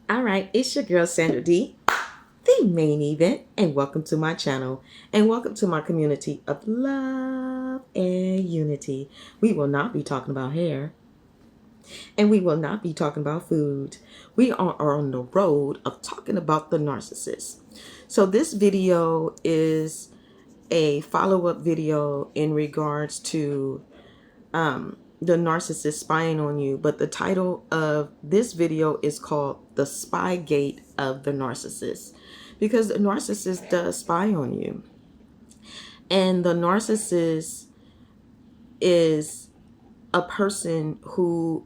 All right, it's your girl Sandra D, the main event, and welcome to my channel and welcome to my community of love and unity. We will not be talking about hair and we will not be talking about food. We are on the road of talking about the narcissist. So this video is a follow-up video in regards to the narcissist spying on you, but the title of this video is called The Spy Gate of the Narcissist, because the narcissist does spy on you. And the narcissist is a person who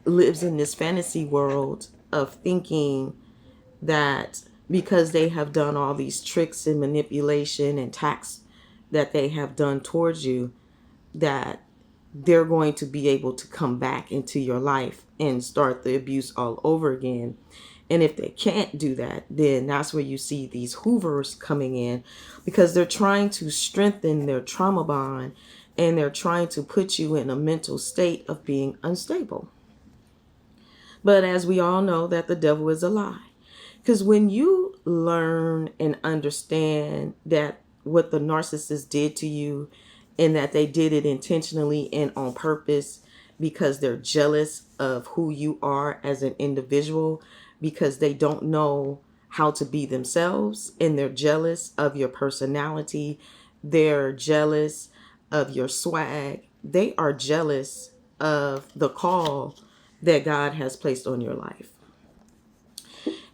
lives in this fantasy world of thinking that because they have done all these tricks and manipulation and attacks that they have done towards you, that they're going to be able to come back into your life and start the abuse all over again. And if they can't do that, then that's where you see these hoovers coming in, because they're trying to strengthen their trauma bond and they're trying to put you in a mental state of being unstable. But as we all know, that the devil is a lie. Because when you learn and understand that what the narcissist did to you, and that they did it intentionally and on purpose because they're jealous of who you are as an individual, because they don't know how to be themselves, and they're jealous of your personality, they're jealous of your swag, they are jealous of the call that God has placed on your life.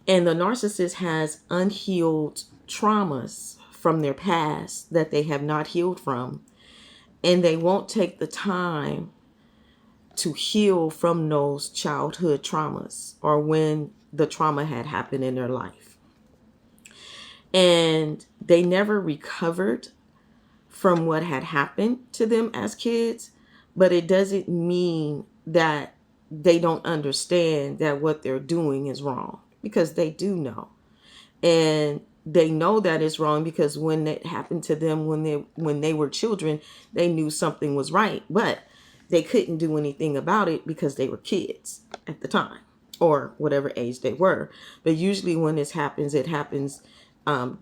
And the narcissist has unhealed traumas from their past that they have not healed from. And they won't take the time to heal from those childhood traumas or when the trauma had happened in their life. And they never recovered from what had happened to them as kids, but it doesn't mean that they don't understand that what they're doing is wrong, because they do know. And they know that it's wrong because when it happened to them when they were children, they knew something was right, but they couldn't do anything about it because they were kids at the time, or whatever age they were. But usually when this happens, it happens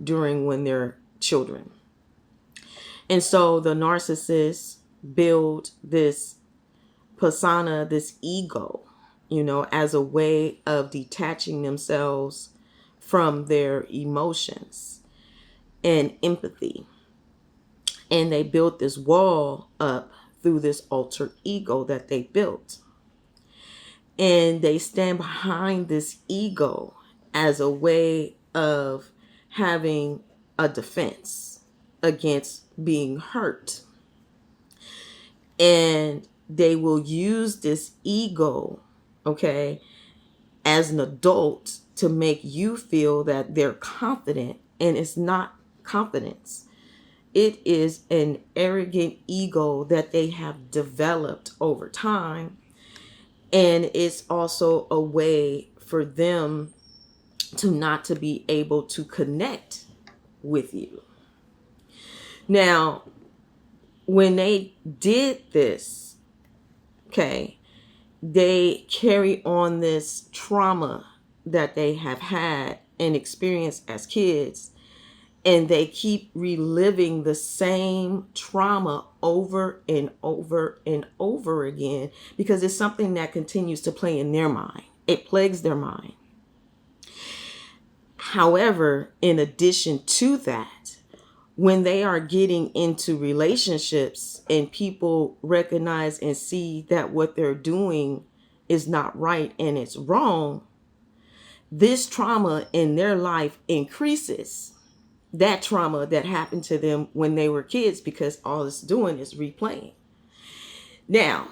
during when they're children. And so the narcissists build this persona, this ego, as a way of detaching themselves from their emotions and empathy. And they built this wall up through this alter ego that they built. And they stand behind this ego as a way of having a defense against being hurt. And they will use this ego, as an adult, to make you feel that they're confident, and it's not confidence. It is an arrogant ego that they have developed over time. And it's also a way for them to not to be able to connect with you. Now, when they did this, they carry on this trauma that they have had and experienced as kids, and they keep reliving the same trauma over and over and over again because it's something that continues to play in their mind. It plagues their mind. However, in addition to that, when they are getting into relationships and people recognize and see that what they're doing is not right and it's wrong, this trauma in their life increases that trauma that happened to them when they were kids, because all it's doing is replaying. Now,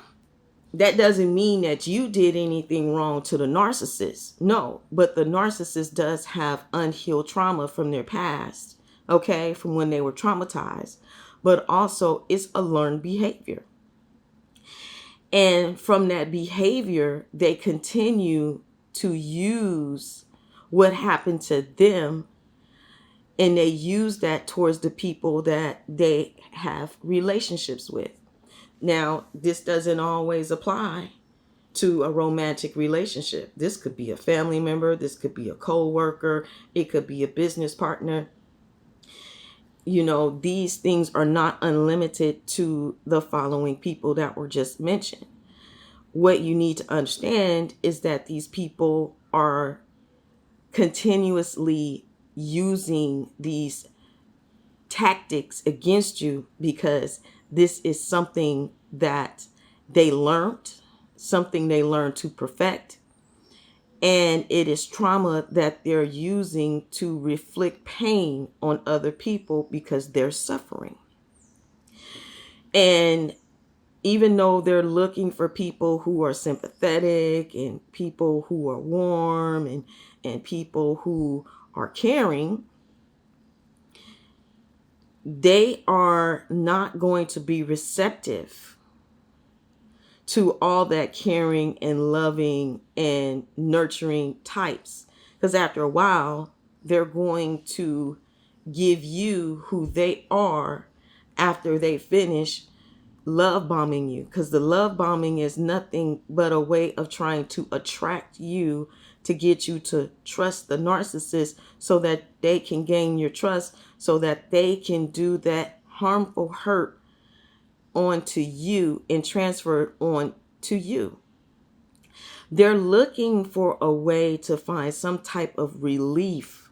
that doesn't mean that you did anything wrong to the narcissist. No, but the narcissist does have unhealed trauma from their past, from when they were traumatized. But also it's a learned behavior. And from that behavior, they continue to use what happened to them, and they use that towards the people that they have relationships with. Now, this doesn't always apply to a romantic relationship. This could be a family member, this could be a co-worker, it could be a business partner. You know, these things are not unlimited to the following people that were just mentioned. What you need to understand is that these people are continuously using these tactics against you because this is something that they learned, something they learned to perfect. And it is trauma that they're using to reflect pain on other people because they're suffering. And even though they're looking for people who are sympathetic and people who are warm and people who are caring, they are not going to be receptive to all that caring and loving and nurturing types. Because after a while, they're going to give you who they are after they finish love bombing you. Because the love bombing is nothing but a way of trying to attract you to get you to trust the narcissist so that they can gain your trust, so that they can do that harmful hurt onto you and transfer it on to you. They're looking for a way to find some type of relief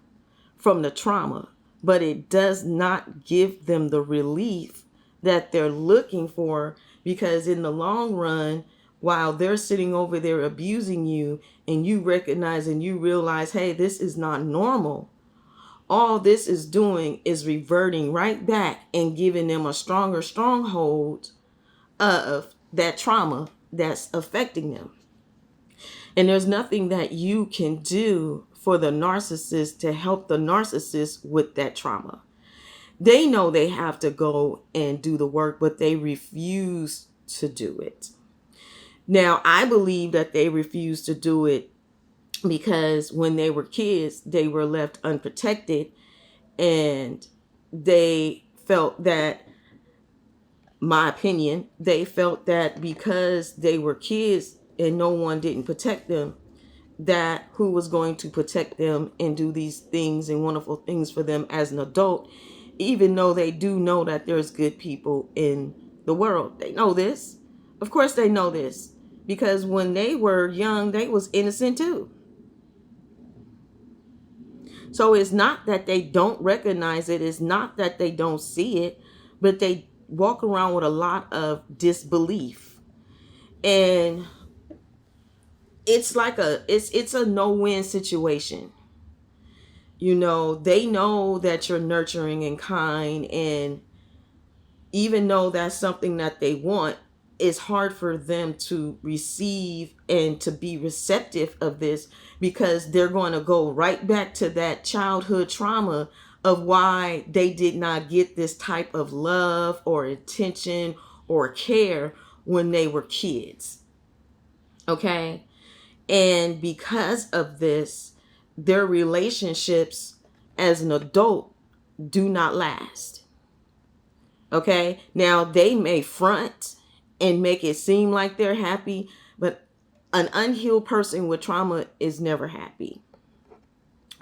from the trauma, but it does not give them the relief that they're looking for, because in the long run, while they're sitting over there abusing you and you recognize and you realize, hey, this is not normal, all this is doing is reverting right back and giving them a stronger stronghold of that trauma that's affecting them. And there's nothing that you can do for the narcissist to help the narcissist with that trauma. They know they have to go and do the work, but they refuse to do it. Now, I believe that they refuse to do it because when they were kids, they were left unprotected, and they felt that, my opinion, they felt that because they were kids and no one didn't protect them, that who was going to protect them and do these things and wonderful things for them as an adult, even though they do know that there's good people in the world. They know this. Of course they know this, because when they were young, they was innocent too. So it's not that they don't recognize it. It's not that they don't see it, but they walk around with a lot of disbelief. And it's like it's a no-win situation. You know, they know that you're nurturing and kind, and even though that's something that they want, it's hard for them to receive and to be receptive of this, because they're going to go right back to that childhood trauma of why they did not get this type of love or attention or care when they were kids. Okay? And because of this, their relationships as an adult do not last. Okay? Now, they may front and make it seem like they're happy, but an unhealed person with trauma is never happy.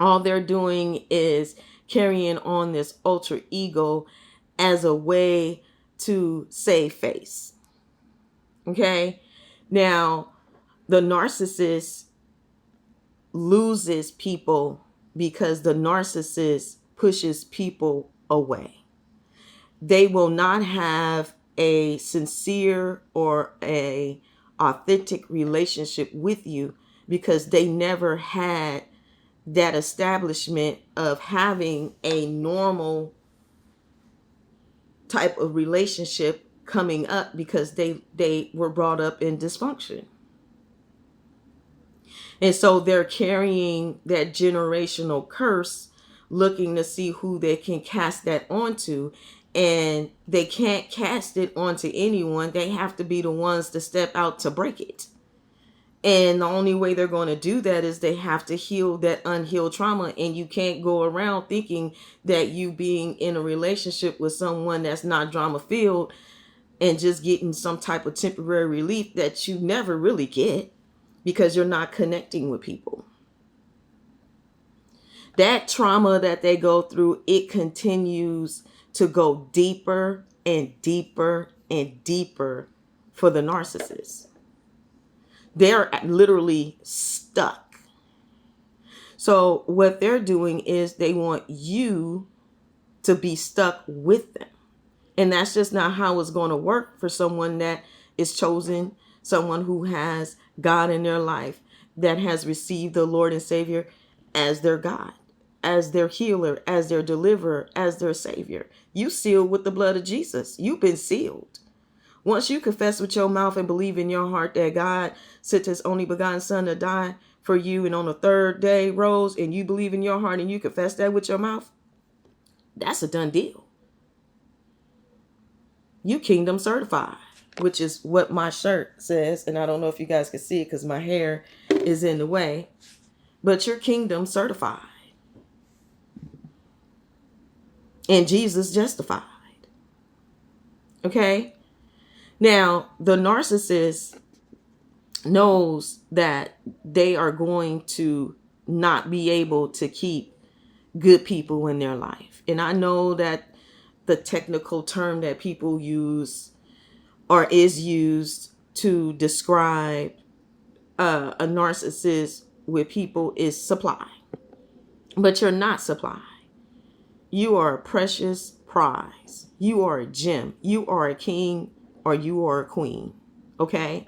All they're doing is carrying on this alter ego as a way to save face. Okay? Now, the narcissist loses people because the narcissist pushes people away. They will not have a sincere or a authentic relationship with you because they never had that establishment of having a normal type of relationship coming up, because they were brought up in dysfunction. And so they're carrying that generational curse, looking to see who they can cast that onto. And they can't cast it onto anyone. They have to be the ones to step out to break it. And the only way they're going to do that is they have to heal that unhealed trauma. And you can't go around thinking that you being in a relationship with someone that's not drama filled and just getting some type of temporary relief that you never really get because you're not connecting with people. That trauma that they go through, it continues to go deeper and deeper and deeper for the narcissist. They're literally stuck. So what they're doing is they want you to be stuck with them. And that's just not how it's going to work for someone that is chosen, someone who has God in their life, that has received the Lord and Savior as their God, as their healer, as their deliverer, as their Savior. You sealed with the blood of Jesus. You've been sealed. Once you confess with your mouth and believe in your heart that God sent his only begotten son to die for you, and on the third day rose, and you believe in your heart and you confess that with your mouth, that's a done deal. You kingdom certified, which is what my shirt says. And I don't know if you guys can see it because my hair is in the way, but you're kingdom certified. And Jesus justified. Okay? Now, the narcissist knows that they are going to not be able to keep good people in their life. And I know that the technical term that people use or is used to describe a narcissist with people is supply. But you're not supply. You are a precious prize. You are a gem. You are a king or you are a queen. Okay?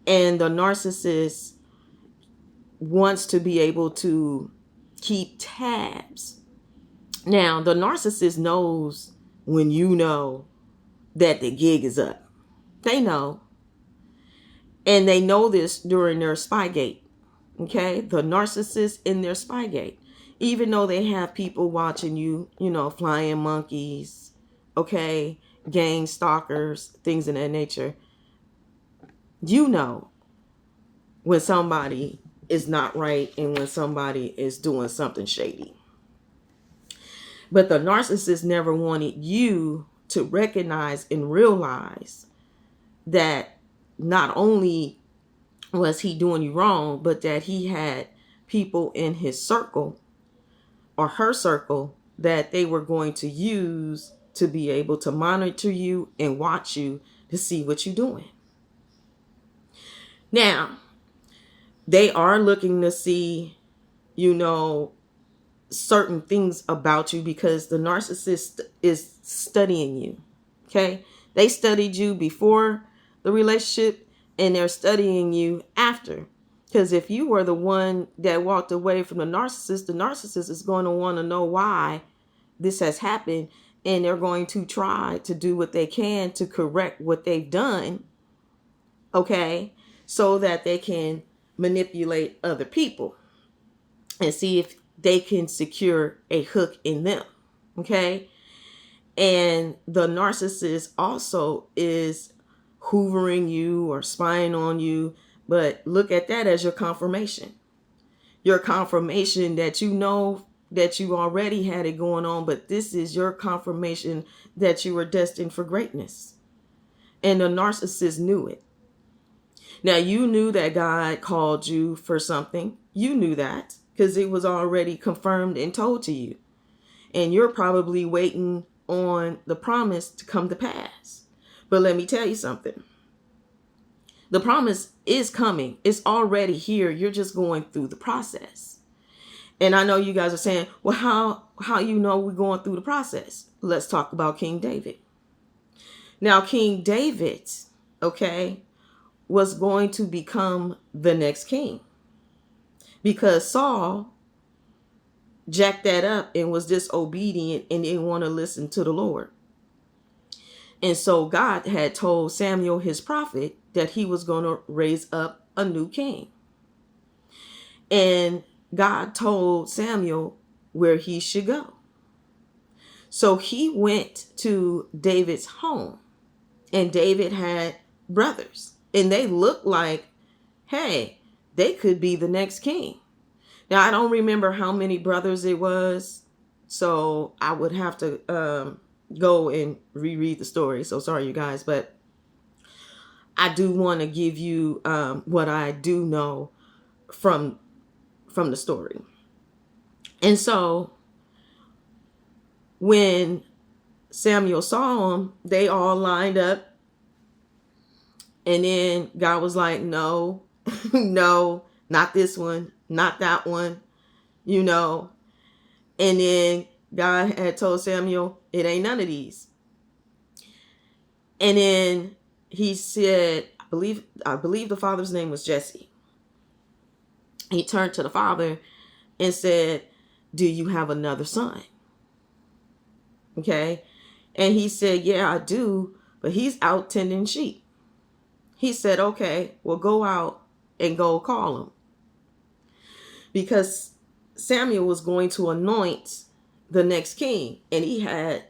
And the narcissist wants to be able to keep tabs. Now, the narcissist knows when you know that the gig is up. They know. And they know this during their Spygate. Okay? The narcissist in their Spygate. Even though they have people watching you, flying monkeys, okay, gang stalkers, things of that nature. You know when somebody is not right and when somebody is doing something shady. But the narcissist never wanted you to recognize and realize that not only was he doing you wrong, but that he had people in his circle or her circle that they were going to use to be able to monitor you and watch you to see what you're doing. Now, they are looking to see, certain things about you because the narcissist is studying you. Okay? They studied you before the relationship and they're studying you after. Because if you were the one that walked away from the narcissist is going to want to know why this has happened. And they're going to try to do what they can to correct what they've done. Okay? So that they can manipulate other people and see if they can secure a hook in them. Okay? And the narcissist also is hoovering you or spying on you. But look at that as your confirmation. Your confirmation that you know that you already had it going on, but this is your confirmation that you were destined for greatness. And the narcissist knew it. Now, you knew that God called you for something. You knew that because it was already confirmed and told to you. And you're probably waiting on the promise to come to pass. But let me tell you something. The promise is coming. It's already here. You're just going through the process. And I know you guys are saying, well, how you know we're going through the process? Let's talk about King David. Now, King David, okay, was going to become the next king. Because Saul jacked that up and was disobedient and didn't want to listen to the Lord. And so God had told Samuel, his prophet, that he was going to raise up a new king. And God told Samuel where he should go. So he went to David's home. And David had brothers. And they looked like, hey, they could be the next king. Now, I don't remember how many brothers it was. So I would have to go and reread the story. So sorry, you guys, but I do want to give you what I do know from the story. And so when Samuel saw them, they all lined up. And then God was like, no, no, not this one, not that one, you know. And then God had told Samuel, it ain't none of these. And then he said, I believe the father's name was Jesse. He turned to the father and said, do you have another son? Okay. And he said, yeah, I do, but he's out tending sheep. He said, okay, well, go out and go call him. Because Samuel was going to anoint the next king, and he had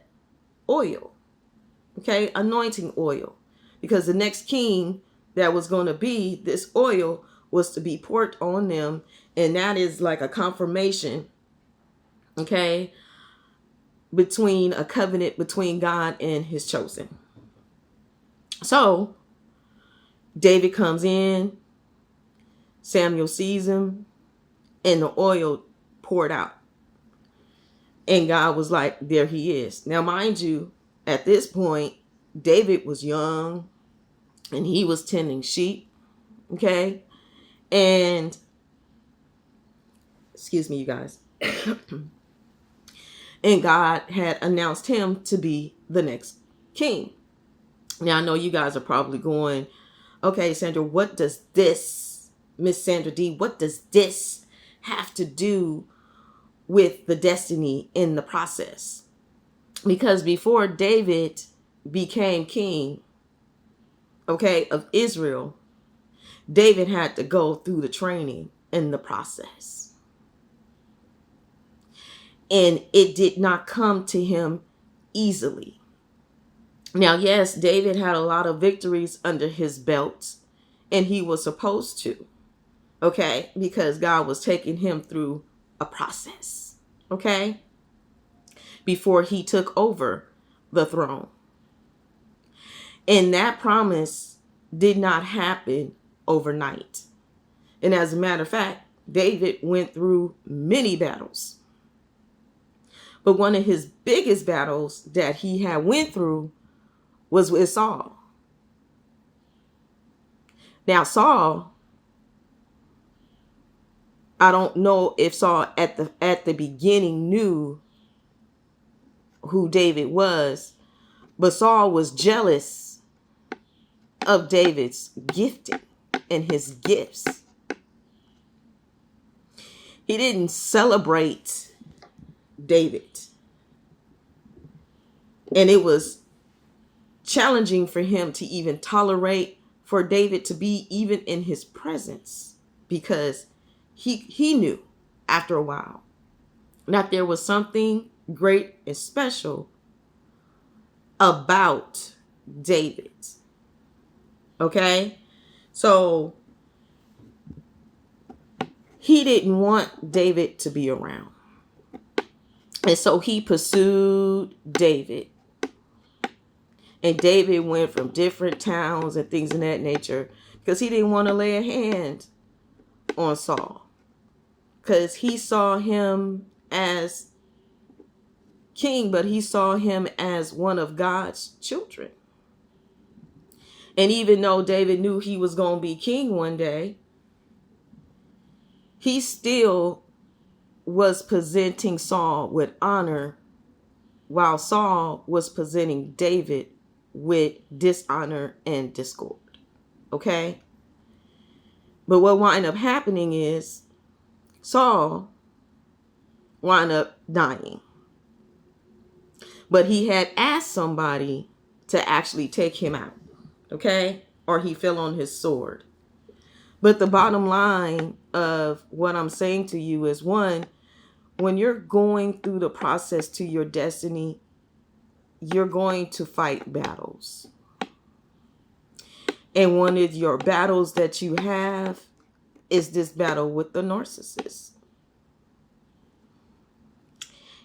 oil. Okay, anointing oil. Because the next king that was going to be, this oil was to be poured on them, and that is like a confirmation, okay, between a covenant between God and his chosen. So David comes in, Samuel sees him, and the oil poured out. And God was like, there he is. Now, mind you, at this point, David was young and he was tending sheep. Okay. And excuse me, you guys. And God had announced him to be the next king. Now, I know you guys are probably going, okay, Sandra, what does this, Miss Sandra D, what does this have to do with the destiny in the process? Because before David became king, okay, of Israel, David had to go through the training in the process. And it did not come to him easily. Now, yes, David had a lot of victories under his belt, and he was supposed to, okay, because God was taking him through a process, okay, before he took over the throne. And that promise did not happen overnight. And as a matter of fact, David went through many battles. But one of his biggest battles that he had went through was with Saul. Now, Saul, I don't know if Saul at the beginning knew who David was, but Saul was jealous of David's gifting and his gifts. He didn't celebrate David. And it was challenging for him to even tolerate for David to be even in his presence, because he knew after a while that there was something great and special about David. Okay? So he didn't want David to be around. And so he pursued David. And David went from different towns and things of that nature because he didn't want to lay a hand on Saul, because he saw him as king, but he saw him as one of God's children. And even though David knew he was going to be king one day, he still was presenting Saul with honor, while Saul was presenting David with dishonor and discord. Okay? But what wound up happening is Saul wound up dying. But he had asked somebody to actually take him out. Okay? Or he fell on his sword. But the bottom line of what I'm saying to you is, one, when you're going through the process to your destiny, you're going to fight battles. And one of your battles that you have is this battle with the narcissist.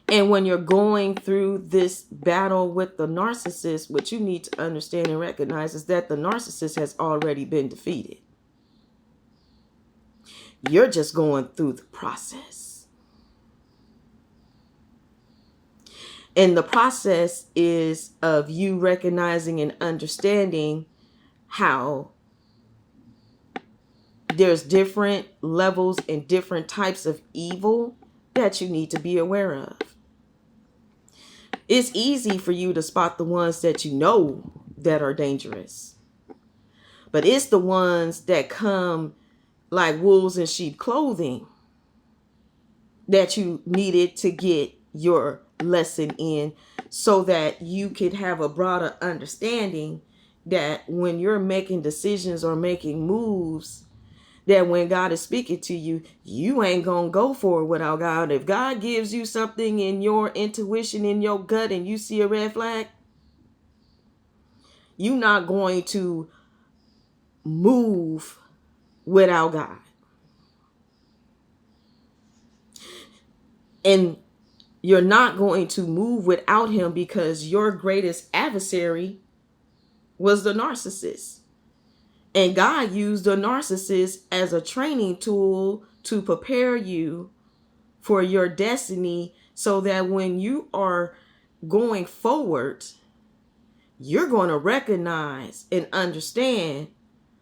And when you're going through this battle with the narcissist, what you need to understand and recognize is that the narcissist has already been defeated. You're just going through the process. And the process is of you recognizing and understanding how there's different levels and different types of evil that you need to be aware of. It's easy for you to spot the ones that you know that are dangerous. But it's the ones that come like wolves in sheep clothing that you needed to get your lesson in, so that you could have a broader understanding that when you're making decisions or making moves, that when God is speaking to you, you ain't gonna go for it without God. If God gives you something in your intuition, in your gut, and you see a red flag, you're not going to move without God. And you're not going to move without him because your greatest adversary was the narcissist. And God used the narcissist as a training tool to prepare you for your destiny, so that when you are going forward, you're going to recognize and understand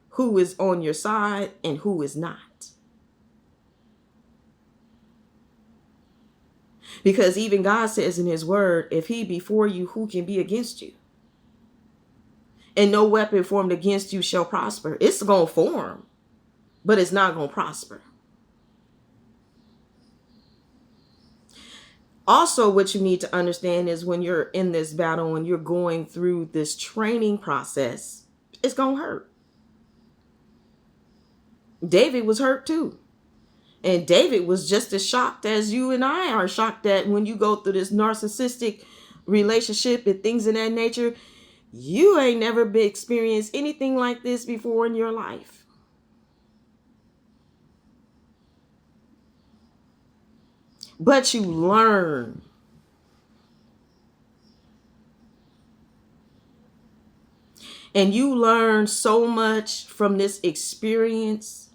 who is on your side and who is not. Because even God says in his word, if he be for you, who can be against you? And no weapon formed against you shall prosper. It's going to form, but it's not going to prosper. Also, what you need to understand is when you're in this battle and you're going through this training process, it's going to hurt. David was hurt too. And David was just as shocked as you and I are shocked that when you go through this narcissistic relationship and things of that nature, you ain't never been experienced anything like this before in your life. But you learn. And you learn so much from this experience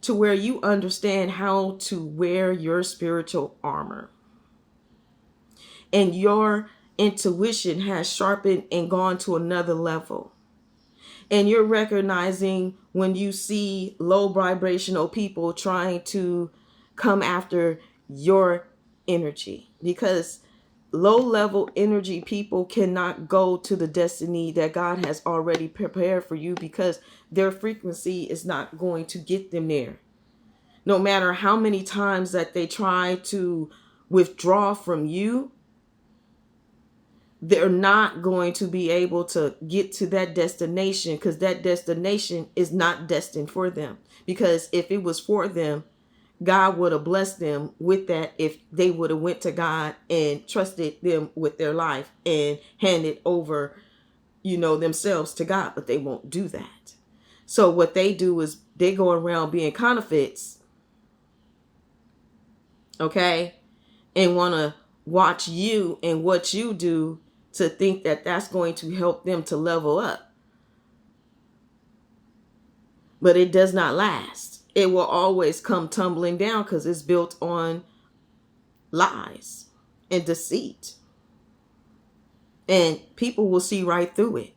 to where you understand how to wear your spiritual armor. And your intuition has sharpened and gone to another level. And you're recognizing when you see low vibrational people trying to come after your energy, because low level energy people cannot go to the destiny that God has already prepared for you, because their frequency is not going to get them there. No matter how many times that they try to withdraw from you, they're not going to be able to get to that destination, because that destination is not destined for them. Because if it was for them, God would have blessed them with that if they would have went to God and trusted them with their life and handed over, themselves to God. But they won't do that. So what they do is they go around being counterfeits, okay, and want to watch you and what you do to think that that's going to help them to level up. But it does not last. It will always come tumbling down, because it's built on lies and deceit. And people will see right through it.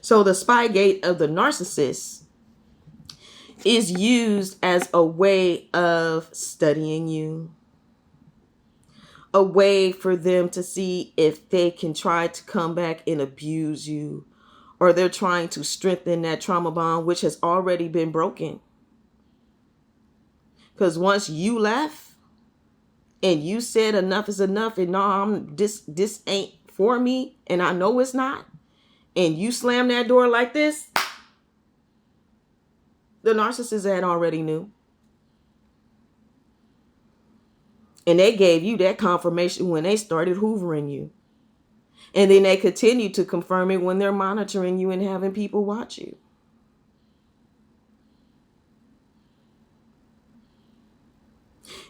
So the spy gate of the narcissist is used as a way of studying you, a way for them to see if they can try to come back and abuse you, or they're trying to strengthen that trauma bond, which has already been broken. Because once you left and you said enough is enough, and no, this ain't for me, and I know it's not, and you slam that door like this, the narcissist had already knew. And they gave you that confirmation when they started hoovering you. And then they continue to confirm it when they're monitoring you and having people watch you.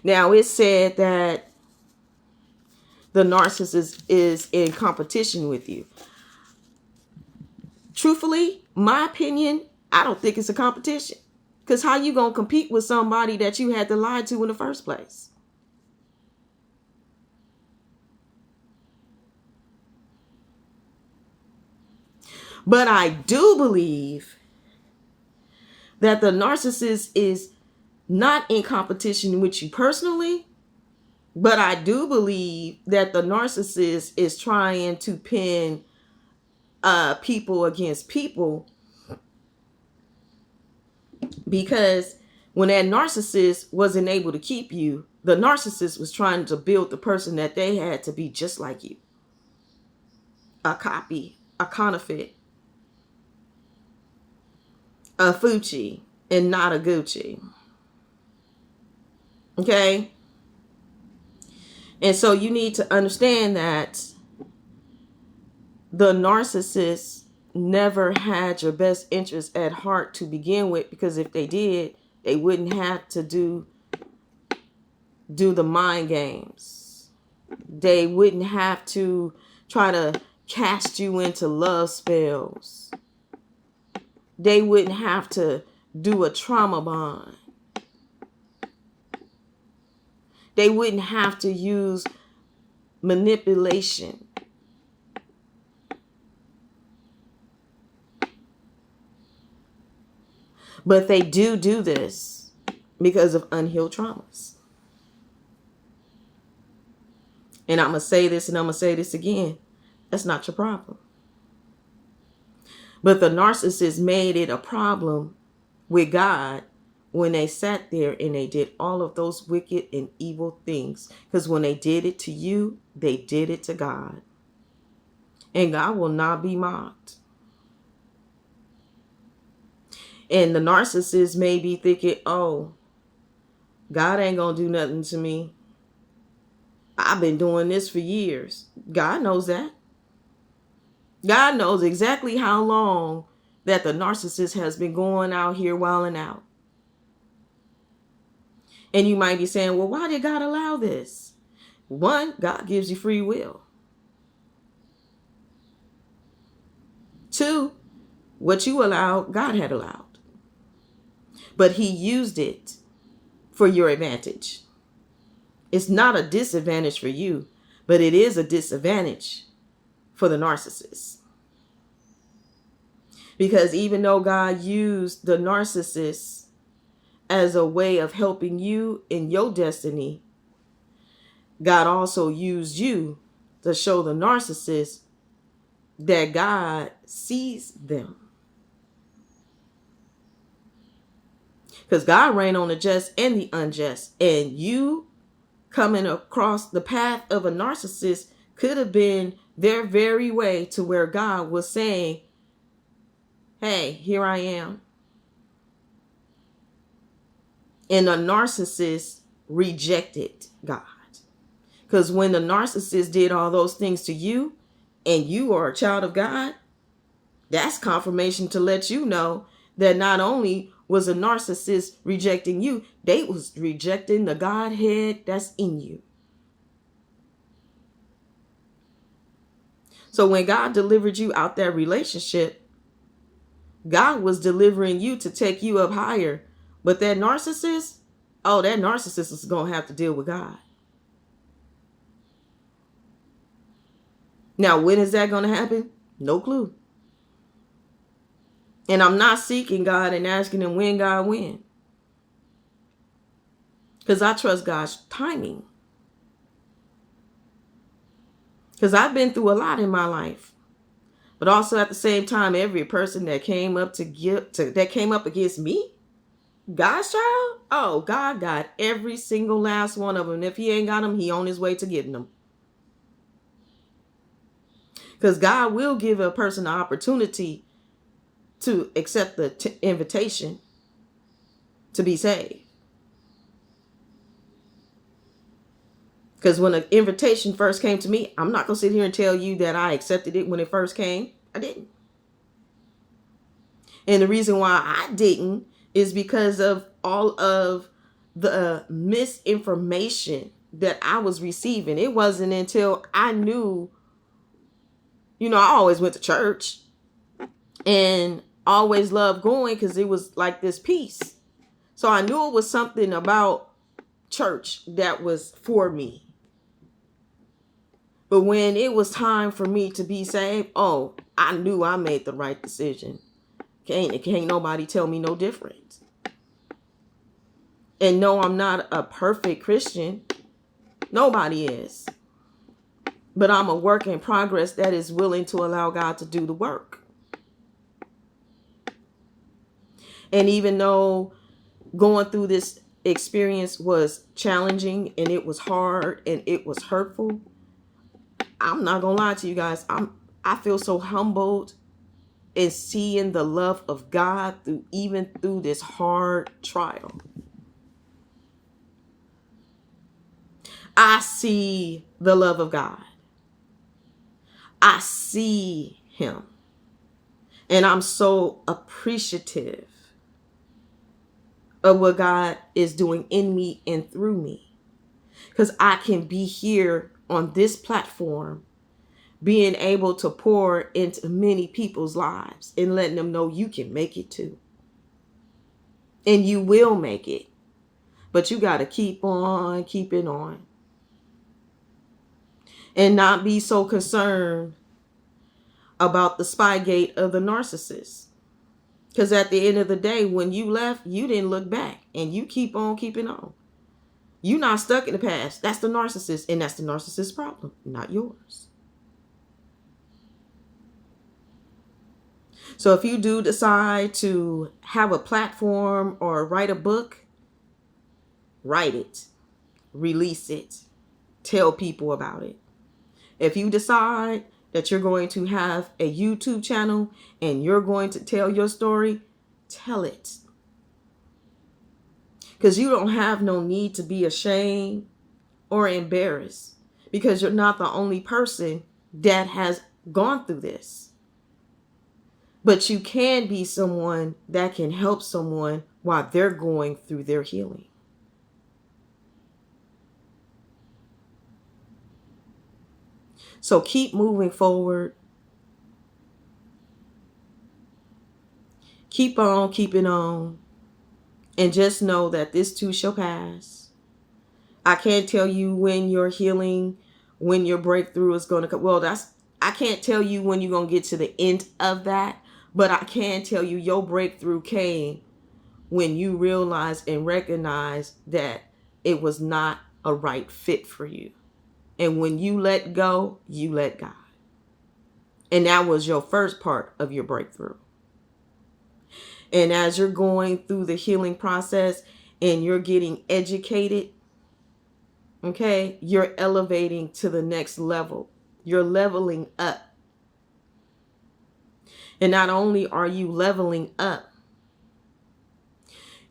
Now, it said that the narcissist is in competition with you. Truthfully, my opinion, I don't think it's a competition. Because how you going to compete with somebody that you had to lie to in the first place? But I do believe that the narcissist is not in competition with you personally, but I do believe that the narcissist is trying to pin people against people, because when that narcissist wasn't able to keep you, the narcissist was trying to build the person that they had to be just like you. A copy, a counterfeit, a Fucci, and not a Gucci. Okay? And so you need to understand that the narcissist never had your best interest at heart to begin with, because if they did, they wouldn't have to do the mind games. They wouldn't have to try to cast you into love spells. They wouldn't have to do a trauma bond. They wouldn't have to use manipulation. But they do this because of unhealed traumas. And I'm going to say this and I'm going to say this again. That's not your problem. But the narcissist made it a problem with God when they sat there and they did all of those wicked and evil things. Because when they did it to you, they did it to God. And God will not be mocked. And the narcissist may be thinking, oh, God ain't going to do nothing to me. I've been doing this for years. God knows that. God knows exactly how long that the narcissist has been going out here wilding out. And you might be saying, well, why did God allow this? One, God gives you free will. Two, what you allowed, God had allowed. But he used it for your advantage. It's not a disadvantage for you, but it is a disadvantage for the narcissist. Because even though God used the narcissist as a way of helping you in your destiny, God also used you to show the narcissist that God sees them. Because God reigns on the just and the unjust. And you coming across the path of a narcissist could have been their very way to where God was saying, hey, here I am. And the narcissist rejected God. Because when the narcissist did all those things to you and you are a child of God, that's confirmation to let you know that not only was a narcissist rejecting you, they was rejecting the Godhead that's in you. So when God delivered you out that relationship, God was delivering you to take you up higher. But that narcissist, oh, that narcissist is going to have to deal with God. Now, when is that going to happen? No clue. And I'm not seeking God and asking him when God when. Because I trust God's timing. Because I've been through a lot in my life. But also at the same time, every person that came up that came up against me, God's child, oh, God got every single last one of them. And if he ain't got them, he on his way to getting them. Because God will give a person an opportunity to accept the invitation to be saved. Because when an invitation first came to me, I'm not going to sit here and tell you that I accepted it when it first came. I didn't. And the reason why I didn't is because of all of the misinformation that I was receiving. It wasn't until I knew, I always went to church and always loved going because it was like this peace. So I knew it was something about church that was for me. But when it was time for me to be saved, I knew I made the right decision. Can't nobody tell me no different. And no, I'm not a perfect Christian. Nobody is. But I'm a work in progress that is willing to allow God to do the work. And even though going through this experience was challenging and it was hard and it was hurtful, I'm not gonna lie to you guys. I feel so humbled in seeing the love of God even through this hard trial. I see the love of God. I see him. And I'm so appreciative of what God is doing in me and through me. Because I can be here on this platform, being able to pour into many people's lives and letting them know you can make it too. And you will make it. But you got to keep on keeping on. And not be so concerned about the spygate of the narcissist. Because at the end of the day, when you left, you didn't look back. And you keep on keeping on. You're not stuck in the past. That's the narcissist. And that's the narcissist's problem, not yours. So if you do decide to have a platform or write a book, write it. Release it. Tell people about it. If you decide that you're going to have a YouTube channel and you're going to tell your story, tell it. Because you don't have no need to be ashamed or embarrassed, because you're not the only person that has gone through this. But you can be someone that can help someone while they're going through their healing. So keep moving forward. Keep on keeping on. And just know that this too shall pass. I can't tell you when your healing, when your breakthrough is going to come. Well, I can't tell you when you're going to get to the end of that. But I can tell you your breakthrough came when you realized and recognized that it was not a right fit for you. And when you let go, you let God. And that was your first part of your breakthrough. And as you're going through the healing process and you're getting educated, okay, you're elevating to the next level. You're leveling up. And not only are you leveling up,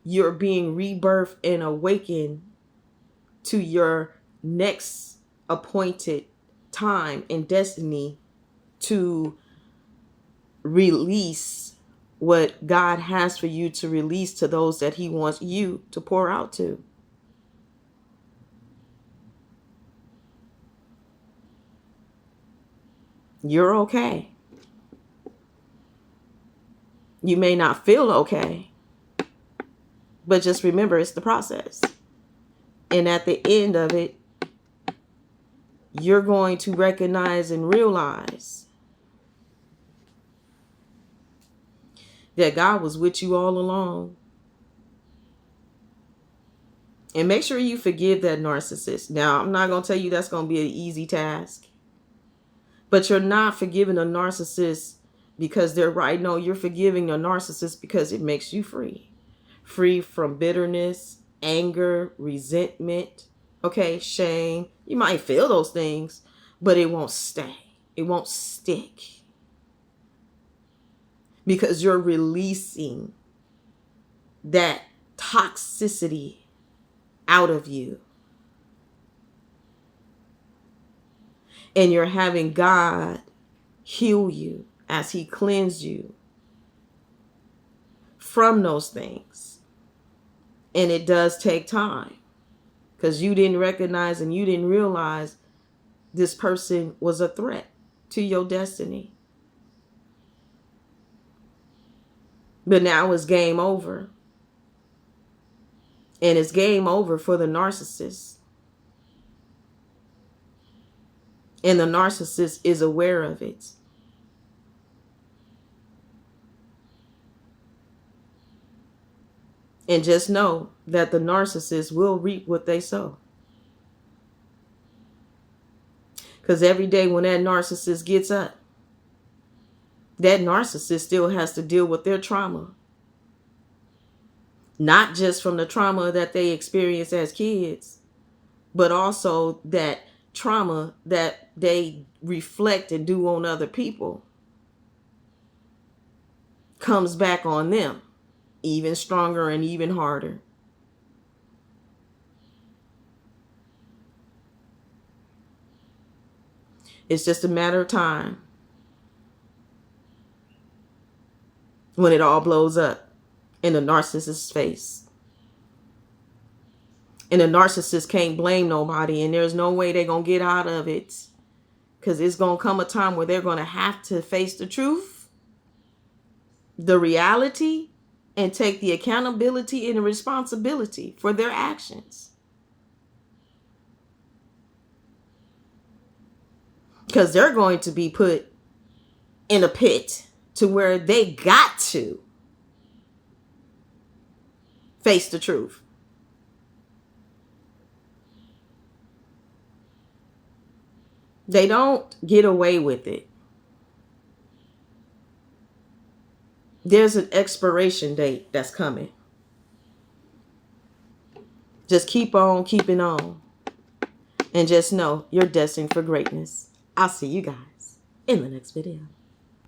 you're being rebirthed and awakened to your next appointed time and destiny to release what God has for you to release to those that he wants you to pour out to. You're okay. You may not feel okay, but just remember it's the process. And at the end of it, you're going to recognize and realize that God was with you all along. And make sure you forgive that narcissist. Now, I'm not going to tell you that's going to be an easy task. But you're not forgiving a narcissist because they're right. No, you're forgiving a narcissist because it makes you free. Free from bitterness, anger, resentment, okay, shame. You might feel those things, but it won't stay. It won't stick. Because you're releasing that toxicity out of you. And you're having God heal you as he cleansed you from those things. And it does take time, because you didn't recognize and you didn't realize this person was a threat to your destiny. But now it's game over. And it's game over for the narcissist. And the narcissist is aware of it. And just know that the narcissist will reap what they sow. Because every day when that narcissist gets up, that narcissist still has to deal with their trauma. Not just from the trauma that they experienced as kids, but also that trauma that they reflect and do on other people comes back on them, even stronger and even harder. It's just a matter of time when it all blows up in the narcissist's face. And the narcissist can't blame nobody, and there's no way they're going to get out of it, because it's going to come a time where they're going to have to face the truth, the reality, and take the accountability and the responsibility for their actions. Because they're going to be put in a pit to where they got to face the truth. They don't get away with it. There's an expiration date that's coming. Just keep on keeping on. And just know you're destined for greatness. I'll see you guys in the next video.